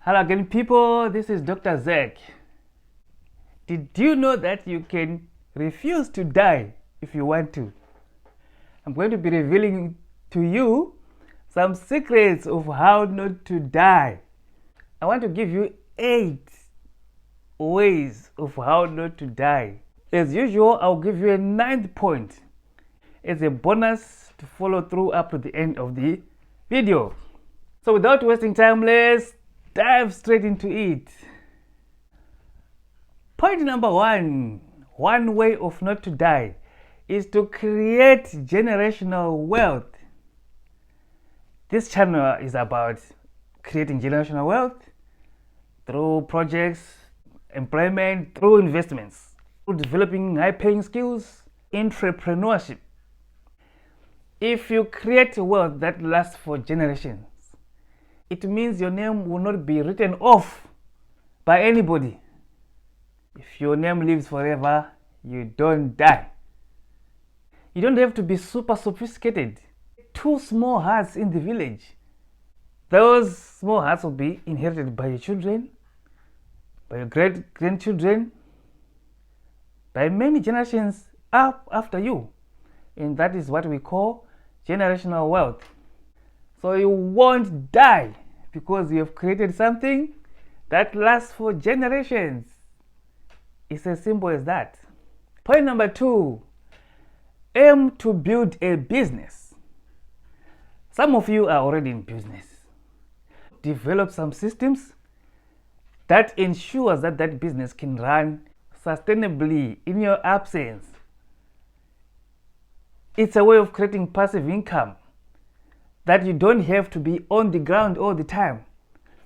Hello again, people. This is Dr. Zek. Did you know that you can refuse to die if you want to? I'm going to be revealing to you some secrets of how not to die. I want to give you 8 ways of how not to die. As usual, I'll give you a 9th point as a bonus to follow through up to the end of the video. So without wasting time, let's dive straight into it. Point number 1, one way of not to die is to create generational wealth. This channel is about creating generational wealth through projects, employment, through investments, through developing high-paying skills, entrepreneurship. If you create wealth that lasts for generations, it means your name will not be written off by anybody. If your name lives forever, you don't die. You don't have to be super sophisticated. 2 small huts in the village. Those small huts will be inherited by your children, by your great-grandchildren, by many generations up after you. And that is what we call generational wealth. So you won't die because you have created something that lasts for generations. It's as simple as that. Point number 2, aim to build a business. Some of you are already in business. Develop some systems that ensures that that business can run sustainably in your absence. It's a way of creating passive income that you don't have to be on the ground all the time.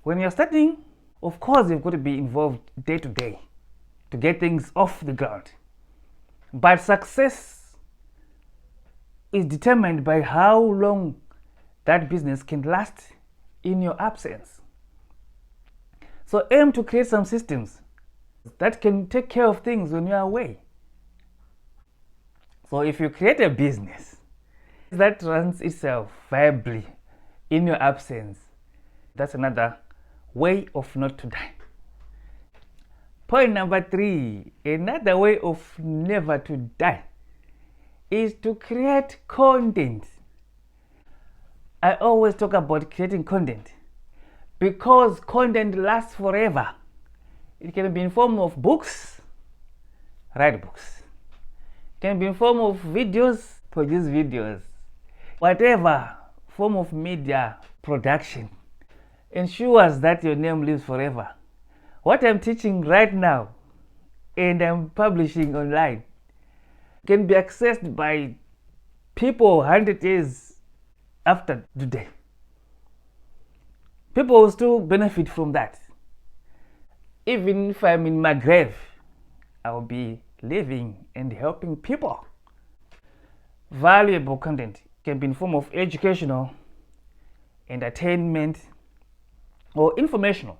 When you're starting, of course, you've got to be involved day to day to get things off the ground. But success is determined by how long that business can last in your absence. So aim to create some systems that can take care of things when you're away. So if you create a business that runs itself viably in your absence, that's another way of not to die. Point number 3, another way of never to die is to create content. I always talk about creating content because content lasts forever. It can be in form of books, write books. It can be in form of videos, produce videos. Whatever form of media production ensures that your name lives forever. What I'm teaching right now and I'm publishing online can be accessed by people 100 years after today. People will still benefit from that. Even if I'm in my grave, I will be living and helping people. Valuable content can be in form of educational, entertainment, or informational.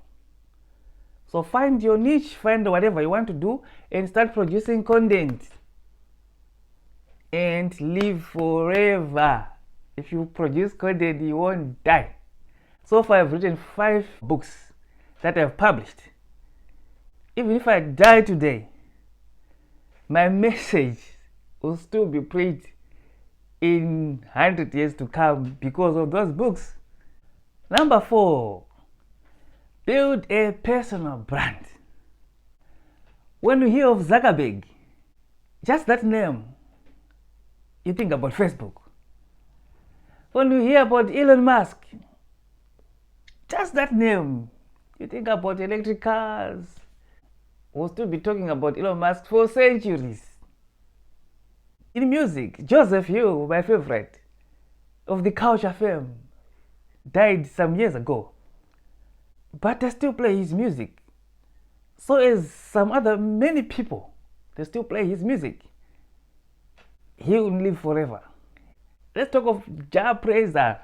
So find your niche, find whatever you want to do and start producing content and live forever. If you produce content, you won't die. So far I've written 5 books that I've published. Even if I die today, my message will still be preached in 100 years to come because of those books. Number 4, build a personal brand. When you hear of Zuckerberg, just that name, you think about Facebook. When you hear about Elon Musk, just that name, you think about electric cars. We'll still be talking about Elon Musk for centuries. In music, Joseph Hill, my favorite, of the Culture fame, died some years ago. But I still play his music. So as some other many people, they still play his music. He will live forever. Let's talk of Jah Prayzah.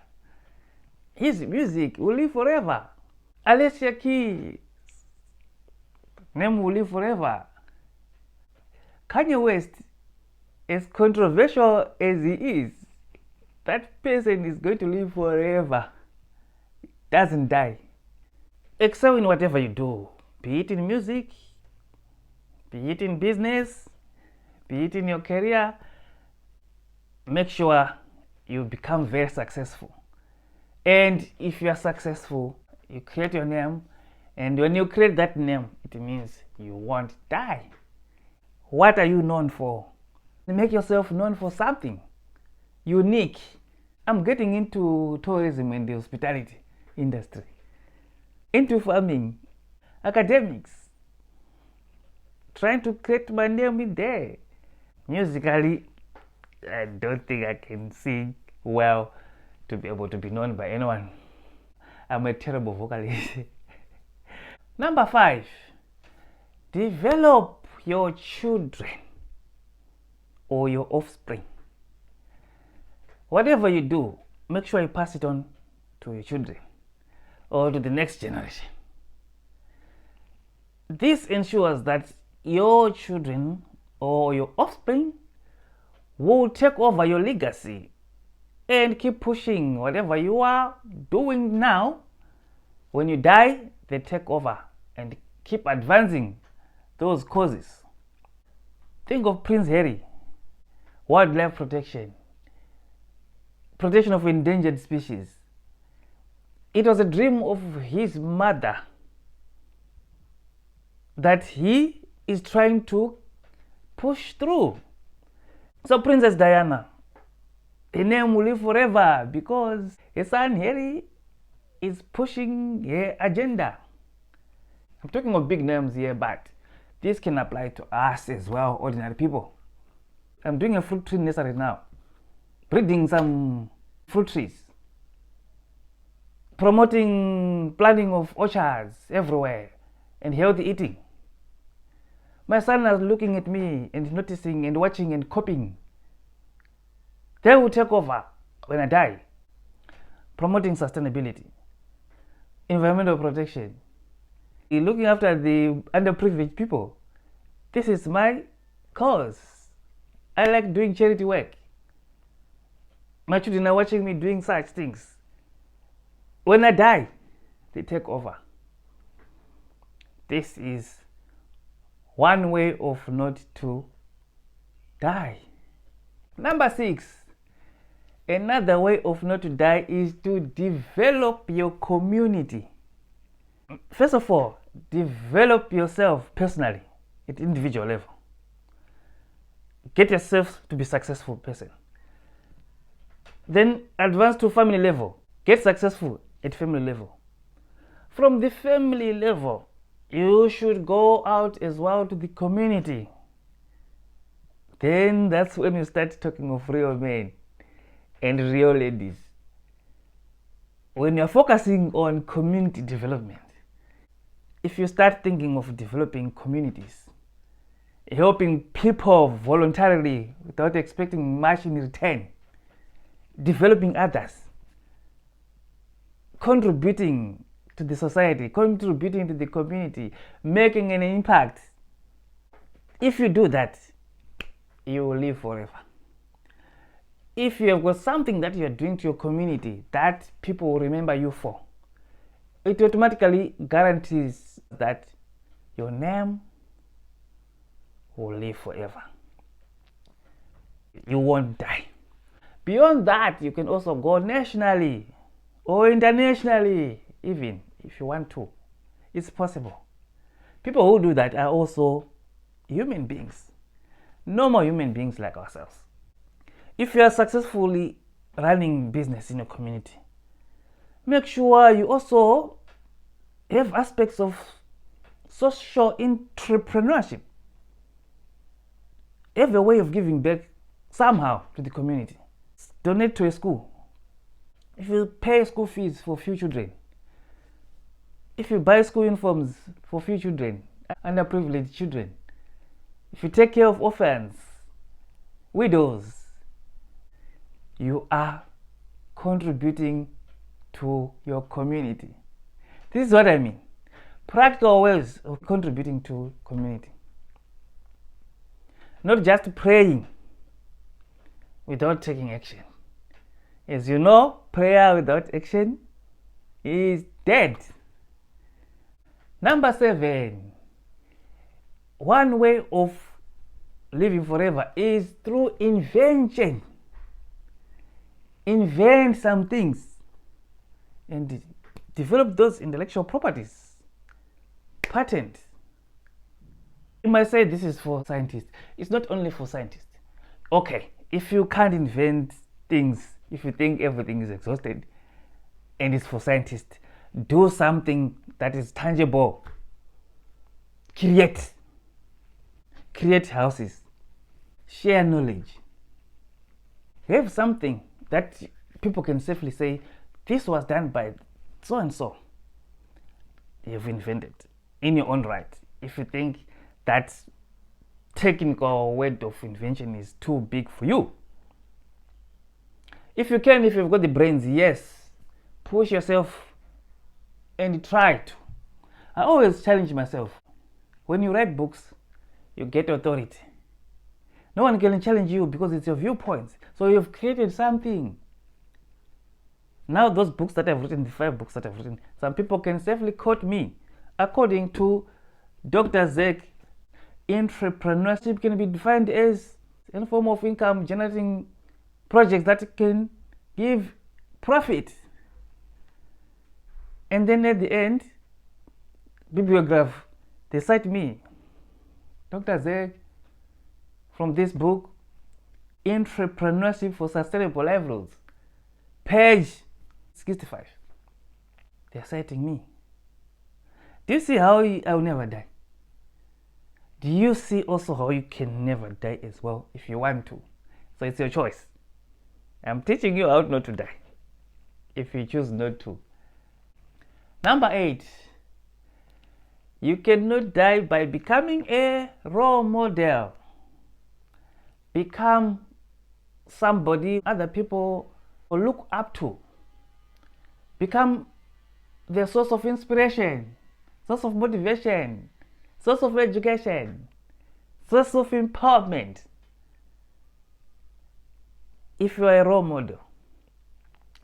His music will live forever. Alicia Keys' name will live forever. Kanye West, as controversial as he is, that person is going to live forever. Doesn't die. Excel in whatever you do, be it in music, be it in business, be it in your career. Make sure you become very successful. And if you are successful, you create your name, and when you create that name, it means you won't die. What are you known for? Make yourself known for something unique. I'm getting into tourism and the hospitality industry, into farming, academics, trying to create my name in there. Musically, I don't think I can sing well to be able to be known by anyone. I'm a terrible vocalist. Number 5, develop your children or your offspring. Whatever you do, make sure you pass it on to your children or to the next generation. This ensures that your children or your offspring will take over your legacy and keep pushing whatever you are doing now. When you die, they take over and keep advancing those causes. Think of Prince Harry, wildlife protection, protection of endangered species. It was a dream of his mother that he is trying to push through. So Princess Diana, her name will live forever because her son Harry is pushing her agenda. I'm talking of big names here, but this can apply to us as well, ordinary people. I'm doing a fruit tree nursery now, breeding some fruit trees, promoting planting of orchards everywhere, and healthy eating. My son is looking at me and noticing and watching and copying. They will take over when I die. Promoting sustainability, environmental protection, looking after the underprivileged people. This is my cause. I like doing charity work. My children are watching me doing such things. When I die, they take over. This is one way of not to die. Number 6, another way of not to die is to develop your community. First of all, develop yourself personally at individual level. Get yourself to be a successful person. Then advance to family level. Get successful at family level. From the family level, you should go out as well to the community. Then that's when you start talking of real men and real ladies. When you're focusing on community development, if you start thinking of developing communities, helping people voluntarily without expecting much in return, developing others, contributing to the society, contributing to the community, making an impact. If you do that, you will live forever. If you have got something that you are doing to your community that people will remember you for, it automatically guarantees that your name will live forever. You won't die. Beyond that, you can also go nationally or internationally, even if you want to. It's possible. People who do that are also human beings, normal human beings like ourselves. If you are successfully running business in your community, make sure you also have aspects of social entrepreneurship. Have a way of giving back somehow to the community. Donate to a school. If you pay school fees for few children, if you buy school uniforms for few children, underprivileged children, if you take care of orphans, widows, you are contributing to your community. This is what I mean. Practical ways of contributing to community. Not just praying without taking action. As you know, prayer without action is dead. Number 7, one way of living forever is through invention. Invent some things and develop those intellectual properties. Patent. You might say this is for scientists. It's not only for scientists. Okay, if you can't invent things, if you think everything is exhausted and it's for scientists, do something that is tangible. Create houses, share knowledge, have something that people can safely say, this was done by so and so. You've invented in your own right. If you think that technical word of invention is too big for you, if you can, if you've got the brains, yes, push yourself and try to. I always challenge myself. When you write books, you get authority. No one can challenge you because it's your viewpoints. So you've created something. Now those books that I've written, the 5 books that I've written, some people can safely quote me. According to Dr. Zek, entrepreneurship can be defined as any form of income generating projects that can give profit. And then at the end, bibliograph, they cite me, Dr. Zek, from this book, Entrepreneurship for Sustainable Livelihoods, page 65. They're citing me. Do you see how I'll never die? Do you see also how you can never die as well if you want to? So it's your choice. I'm teaching you how not to die if you choose not to. Number 8, you cannot die by becoming a role model. Become somebody other people look up to. Become the source of inspiration, source of motivation, source of education, source of empowerment. If you are a role model,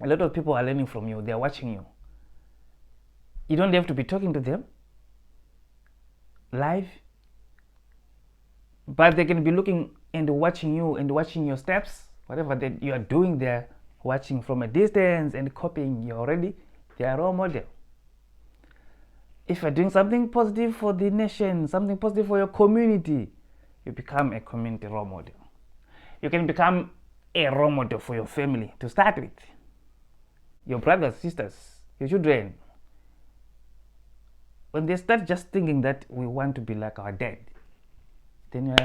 a lot of people are learning from you, they are watching you. You don't have to be talking to them live, but they can be looking and watching you and watching your steps, whatever that you are doing, they're watching from a distance and copying you already. They are a role model. If you're doing something positive for the nation, something positive for your community, you become a community role model. You can become a role model for your family to start with. Your brothers, sisters, your children. When they start just thinking that we want to be like our dad, then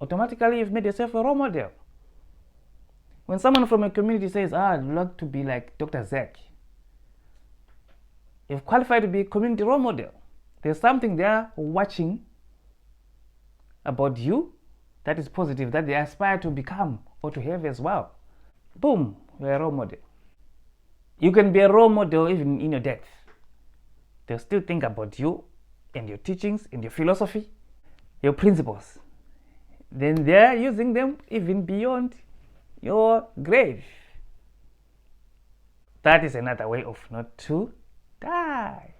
automatically you've made yourself a role model. When someone from a community says, I'd like to be like Dr. Zek, you've qualified to be a community role model. There's something there watching about you that is positive, that they aspire to become or to have as well. Boom, you're a role model. You can be a role model even in your death. They'll still think about you and your teachings and your philosophy, your principles. Then they're using them even beyond your grave. That is another way of not to die.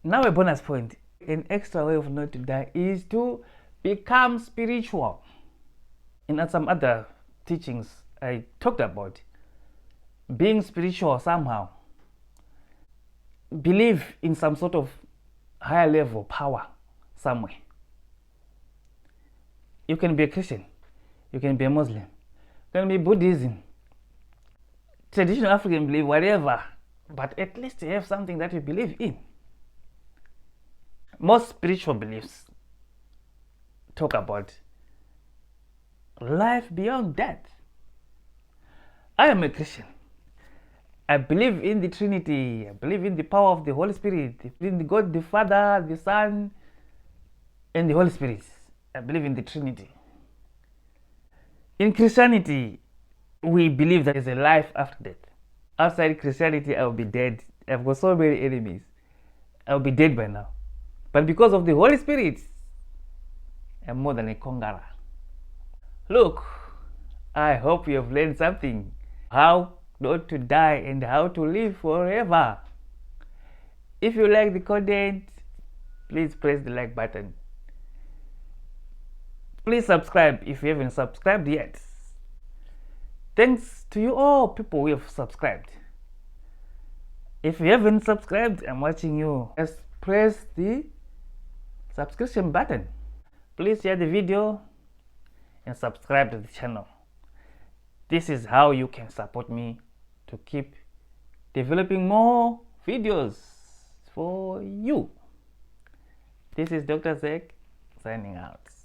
Now a bonus point, an extra way of not to die is to become spiritual. In some other teachings I talked about being spiritual somehow. Believe in some sort of higher level power somewhere. You can be a Christian, you can be a Muslim, you can be Buddhism, traditional African belief, whatever, but at least you have something that you believe in. Most spiritual beliefs talk about life beyond death. I am a Christian. I believe in the Trinity. I believe in the power of the Holy Spirit, in the God, the Father, the Son, and the Holy Spirit. I believe in the Trinity. In Christianity, we believe that there is a life after death. Outside Christianity, I will be dead. I've got so many enemies. I will be dead by now. But because of the Holy Spirit, I'm more than a conqueror. Look, I hope you have learned something. How not to die and how to live forever. If you like the content, please press the like button. Please subscribe if you haven't subscribed yet. Thanks to you all people who have subscribed. If you haven't subscribed, I'm watching you. Just press the subscription button. Please share the video and subscribe to the channel. This is how you can support me to keep developing more videos for you. This is Dr. Zek signing out.